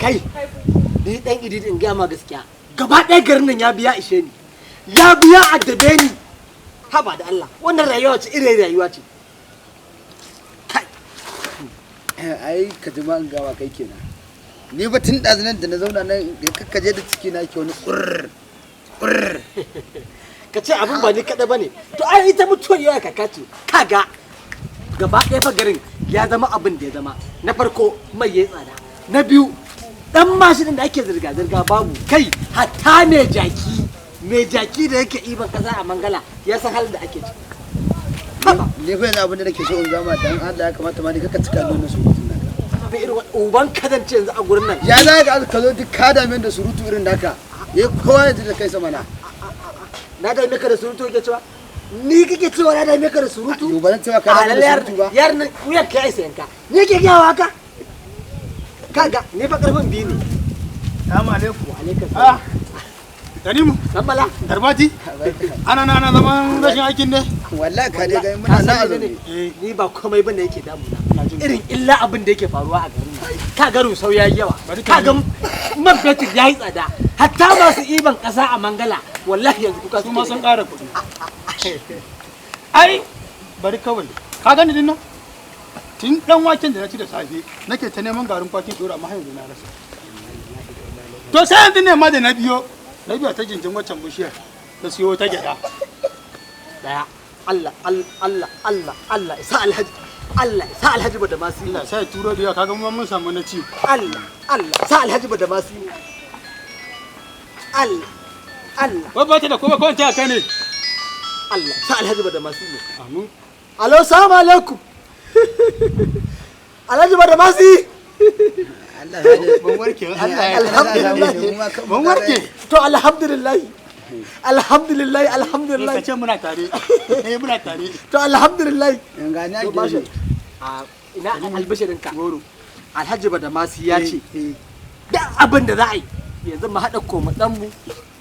kai ni dan ididi in gaya ma gaskiya gaba ɗaya garin nan ya biya ishe ni ya biya addabe ni haba da Allah wannan rayuwa ce irin rayuwa ce kai ai ka ji ma in gawa kai kenan ni ba tun ɗazunan da na zauna nan kakkaje da ciki na ke wani ƙurr ka ce abin ba ni kaɗai ba ne to ai ita mutuwar yawa kaka ce kaga gaba ɗaya fa garin ya zama abin da ya zama na farko mai ya tsada na biyu dan mashinin da ake zirga-zirga babu kai hatta mai jaki da yake iban kasa a mangala ya san halin da ake ciki ni ko yanzu abin da nake so in gama dan Allah ya kamata ma ni kaka cika nuna surutun naka bai irin uban kazance yanzu a gurin nan ya za ka zo duk ka dame da surutu irin naka kowa ya ji da kai sama na dame ka da surutu yake cewa ni kake cewa na dame ka da surutu ba zan cewa ka dame da surutu ba yar nan wuyar ka isa yanka ni ke gawa haka kaga ni fa karfin biyu ne assalamu alaikum wa alaikum salam Tanimu Sambala Darbati ana zaman rashin aikin ne wallahi ka dai ga muna na azo ni ba komai bane yake damuna irin illa abin da yake faruwa a garin nan ka ga rusau yayi yawa ka ga man fetur yayi tsada hatta masu iban kasa a mangala wallahi yanzu kuka su ma sun ƙara kuɗi ai bari kawai ka gani din nan tun dan waken da na ci da safe nake ta neman garin kwakin dora amma yanzu na rasa to sai yanzu ne ma da na biyo ta jinjin waccan bishiyar na siyo ta gyada daya Allah isa alhaji ba da masu Allah sai turo da kaga mun samu na ci Allah sa alhaji ba da masu Allah ba ta da kuma kawai ta kai ne Allah sa alhaji ba da masu amin alo salamu alaikum alhaji ba da masu Allah ya ban warke Allah ya ban warke to alhamdulillah kace muna tare muna tare to alhamdulillah ngani a gidi ina albishirin ka goro alhaji badamasi ya ce duk abin da za a yi yanzu mu hada koma dan mu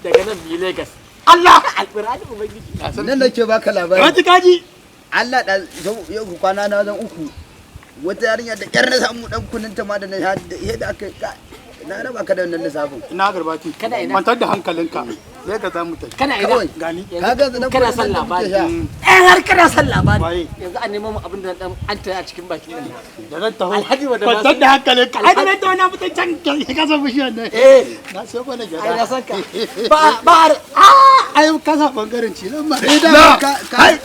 daga nan mi Lagos Allah alqur'ani ubangiji nan nake baka labari kaji Allah da yau kwana na zan uku wata yarinya da kyar na samu dan kunin ta ma da yadda aka na raba ka da wannan lissafin ina garbati kwantar da hankalinka zai ka zamu tafi kana ina gani kana son labari har kana son labari yanzu a nemo mu abin da dan an taya a cikin bakin nan da zan taho alhaji wa da kwantar da hankalinka ai da taho na fita can ka san bishiyar ne na sai ko na gyara ai na san ka ba ai ka sa bangaren ci nan ma kai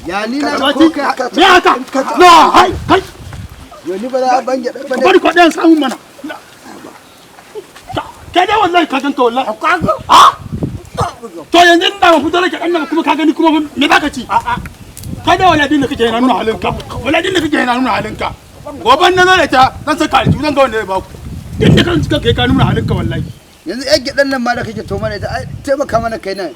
ya ni na ko kai haka me haka no hai kai yo ni ba za ban gyada ba bari ko dan samu mana kai dai wallahi ka ganka wallahi to yanzu da ba fito nake dan kuma ka gani kuma me baka ci kai dai wallahi din da kake yana nuna halinka wallahi din da kake yana nuna halinka goban nan da ta dan saka alju zan ga wanda ya baku din da kan cika kai ka nuna halinka wallahi yanzu yan gidan nan ma da kake to mana ita taimaka mana kai nan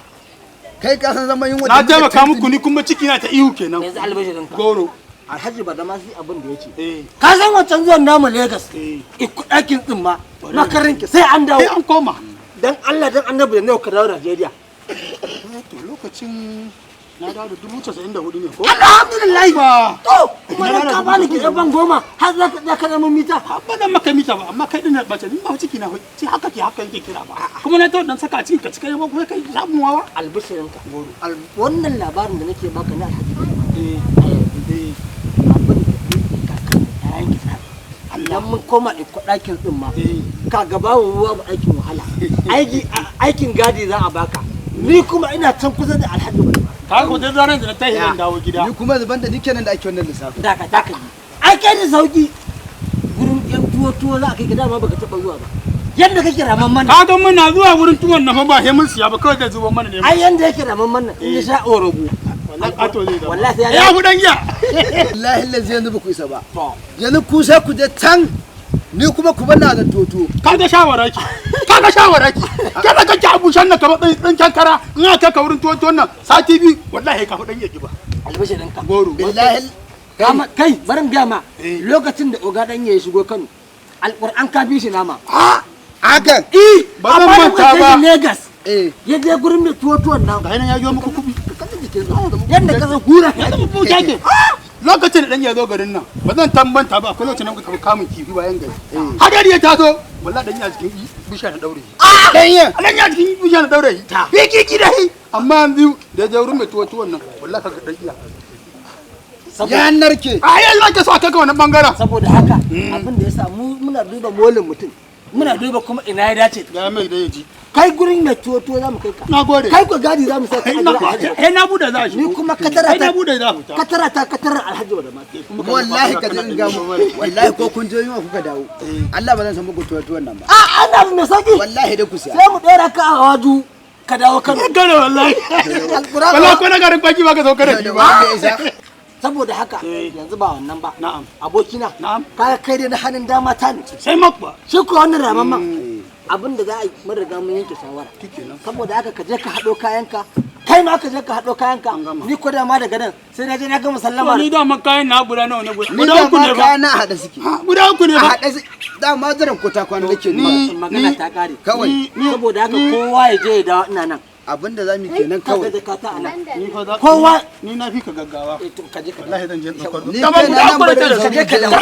kai ka san zaman yunwa na taimaka muku ni kuma ciki na ta ihu kenan yanzu albishirin ka goro alhaji ba da ma sai abin da yace ka san wancan zuwan namu Lagos ɗakin tsin ma makarinki sai an dawo an koma dan Allah dan annabi da nawa ka dawo Najeriya to lokacin na dawo da 94 ne ko alhamdulillah to kuma dan ka bani ki ban goma har za ka zama mita ba dan maka mita ba amma kai din na bace ni ba ciki na ci haka yake kira ba kuma na tawo dan saka ciki ka cika ba kuma kai samuwa albishirin ka wannan labarin da nake baka na alhaji Allah mun koma ɗakin tsin ma ka gaba ruwa ba aikin wahala aikin gadi za a baka ni kuma ina can kusa da alhaji ba ka ko da zaran da ta hin dawo gida ni kuma zuban da nike nan da ake wannan lissafi daka ji ai kai da sauki gurin yan tuwo za a kai ka dama baka taba zuwa ba yanda kake raman mana ka ga muna zuwa wurin tuwon nan ba sai mun siya ba kawai da zuban mana ne ai yanda yake raman mana in ya sha orogo wallahi sai ya hudan giya wallahi lazi yanzu ba ku isa ba yanzu ku sai ku je can ni kuma ku bana da toto kaga shawara ki kada kake abushan nan kamar dan kankara in aka ka wurin tuwon nan sati bi wallahi ka hudan giya ba albashirin ka goro billahi kai barin biya ma lokacin da oga dan ya shigo Kano alquran ka bi shi nama hakan ba zan manta ba Lagos ya je gurin mai tuwon nan ga nan ya yi muku kubi yadda ka hura ya zama buta ke lokacin da dan ya zo garin nan ba zan tambanta ba akwai lokacin da muka tafi kamun kifi bayan gari hadari ya taso wallahi dan ya cikin bishiya na daure dan ya cikin bishiya na daure ta biki dai amma yanzu da ya wurin mai tuwo nan wallahi kaga dan iya ya narke ai Allah ka sa ka ga wannan bangaren saboda haka abin da yasa mu muna duba molin mutum muna duba kuma ina ya dace ga mai da yaji kai gurin mai tuwo zamu kai ka nagode kai ko gadi zamu sai ka na bude za shi ni kuma katara na bude za fita katara alhaji wa da ma wallahi ka jin ga mu wallahi ko kun je yunwa kuka dawo Allah ba zan san muku tuwo nan ba ana mai saki wallahi da ku siya sai mu dora ka a waju ka dawo Kano gane wallahi alquran wallahi ko na garin kwaki ba ka zo kada saboda haka yanzu ba wannan ba na'am abokina na'am ka kai dai na hannun dama ta ne sai makwa shi ko wannan ramamman abin da za a yi mun riga mun yanke shawara saboda haka ka je ka haɗo kayanka kai ma ka je ka haɗo kayanka ni ko da ma daga nan sai na je na ga musallama ni da man kayan na guda nawa ne guda uku ne ba na hada suke guda uku ne ba hada da ma zaran ko ta kwana nake ni magana ta kare kawai saboda haka kowa ya je ya dawo ina nan abinda zamu kenan kawai kowa ni na fi ka gaggawa ka je ka wallahi zan je tsakar ni kai na nan bare da je ka dawo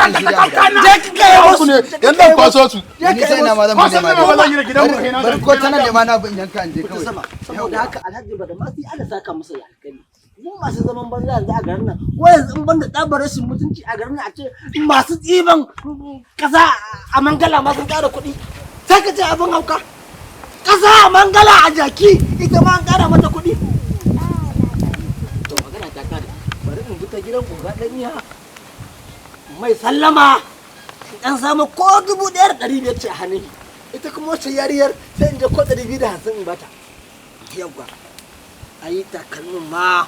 je ka kai wasu ne yan dan kwaso su ni sai na ma zan bude ma ba zan yi da gidan mu kenan bar ko tana da ma na bin yanka anje kawai saboda haka alhaji ba da ma sai ana saka masa ya alkali mu masu zaman banza yanzu a garin nan wai yanzu in banda dabar rashin mutunci a garin nan a ce masu tsiban kasa a mangala ma sun kara kuɗi sai ka ce abin hauka kasa a mangala a jaki ita ma an kara mata kuɗi to magana ta kare bari in bi ta gidan goga ɗanya mai sallama dan samu ko 1,500 ce a hannun ita kuma wacce yariyar sai in je ko 250 in bata yawwa ayi takalmin ma